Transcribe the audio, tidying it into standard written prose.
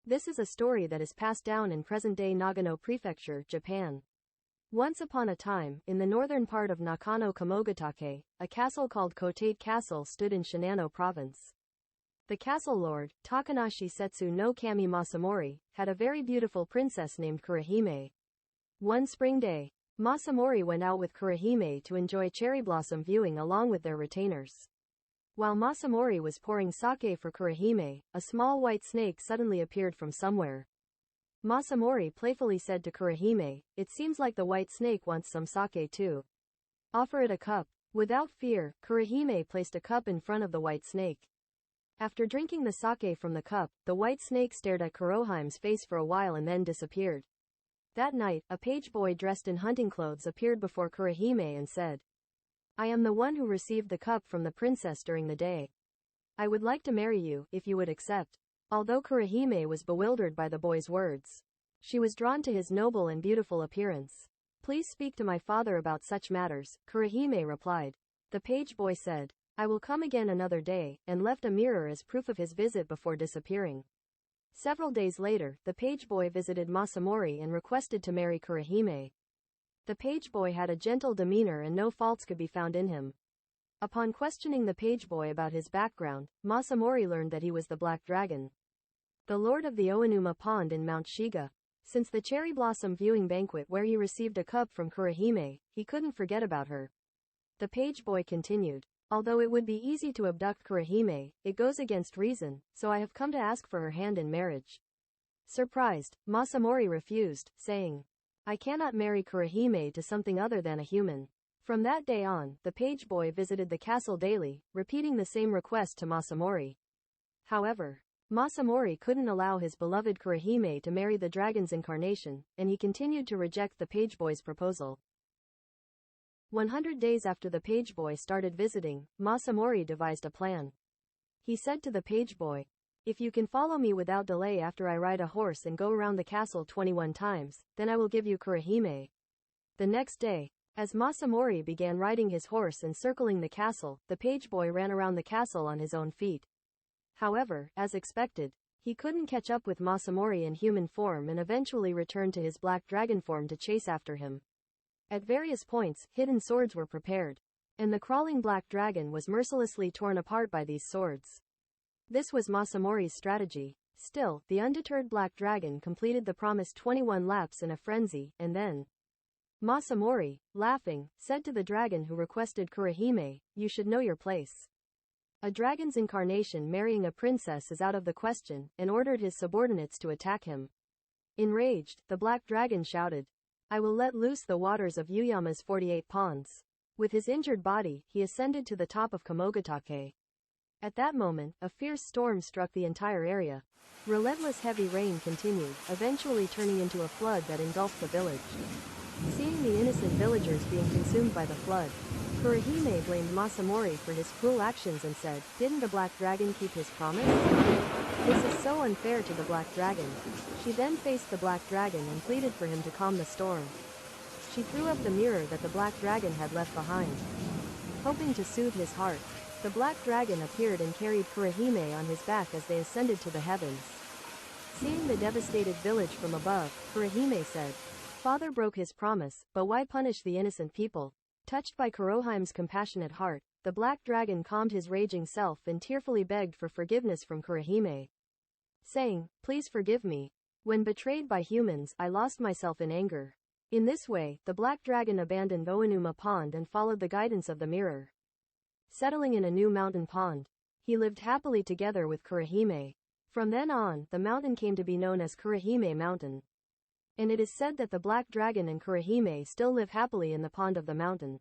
This is a story that is passed down in present-day Nagano Prefecture, Japan. Once upon a time, in the northern part of Nakano Kamonaga, a castle called Kotate Castle stood in Shinano Province. The castle lord, Takanashi Setsu-no-Kami Masamori, had a very beautiful princess named Kurohime. One spring day, Masamori went out with Kurohime to enjoy cherry blossom viewing along with their retainers. While Masamori was pouring sake for Kurohime, a small white snake suddenly appeared from somewhere. Masamori playfully said to Kurohime, "It seems like the white snake wants some sake too. Offer it a cup." Without fear, Kurohime placed a cup in front of the white snake. After drinking the sake from the cup, the white snake stared at Kurohime's face for a while and then disappeared. That night, a page boy dressed in hunting clothes appeared before Kurohime and said, "I am the one who received the cup from the princess during the day. I would like to marry you, if you would accept." Although Kurohime was bewildered by the boy's words, she was drawn to his noble and beautiful appearance. "Please speak to my father about such matters," Kurohime replied. The page boy said, "I will come again another day," and left a mirror as proof of his visit before disappearing. Several days later, the page boy visited Masamori and requested to marry Kurohime. The page boy had a gentle demeanor and no faults could be found in him. Upon questioning the page boy about his background, Masamori learned that he was the Black Dragon, the lord of the Oonuma pond in Mount Shiga. Since the cherry blossom viewing banquet where he received a cup from Kurohime, he couldn't forget about her. The page boy continued, "Although it would be easy to abduct Kurohime, it goes against reason, so I have come to ask for her hand in marriage." Surprised, Masamori refused, saying, "I cannot marry Kurohime to something other than a human." From that day on, the page boy visited the castle daily, repeating the same request to Masamori. However, Masamori couldn't allow his beloved Kurohime to marry the dragon's incarnation, and he continued to reject the page boy's proposal. 100 days after the page boy started visiting, Masamori devised a plan. He said to the page boy, "If you can follow me without delay after I ride a horse and go around the castle 21 times, then I will give you Kurohime." The next day, as Masamori began riding his horse and circling the castle, the page boy ran around the castle on his own feet. However, as expected, he couldn't catch up with Masamori in human form and eventually returned to his black dragon form to chase after him. At various points, hidden swords were prepared, and the crawling black dragon was mercilessly torn apart by these swords. This was Masamori's strategy. Still, the undeterred black dragon completed the promised 21 laps in a frenzy, and then Masamori, laughing, said to the dragon who requested Kurohime, "You should know your place. A dragon's incarnation marrying a princess is out of the question," and ordered his subordinates to attack him. Enraged, the black dragon shouted, "I will let loose the waters of Uyama's 48 ponds." With his injured body, he ascended to the top of Kamonaga. At that moment, a fierce storm struck the entire area. Relentless heavy rain continued, eventually turning into a flood that engulfed the village. Seeing the innocent villagers being consumed by the flood, Kurohime blamed Masamori for his cruel actions and said, "Didn't the Black Dragon keep his promise? This is so unfair to the Black Dragon." She then faced the Black Dragon and pleaded for him to calm the storm. She threw up the mirror that the Black Dragon had left behind. Hoping to soothe his heart, the Black Dragon appeared and carried Kurohime on his back as they ascended to the heavens. Seeing the devastated village from above, Kurohime said, "Father broke his promise, but why punish the innocent people?" Touched by Kurohime's compassionate heart, the Black Dragon calmed his raging self and tearfully begged for forgiveness from Kurohime, saying, "Please forgive me. When betrayed by humans, I lost myself in anger." In this way, the Black Dragon abandoned Oonuma Pond and followed the guidance of the mirror. Settling in a new mountain pond, he lived happily together with Kurohime. From then on, the mountain came to be known as Kurohime Mountain. And it is said that the Black Dragon and Kurohime still live happily in the pond of the mountain.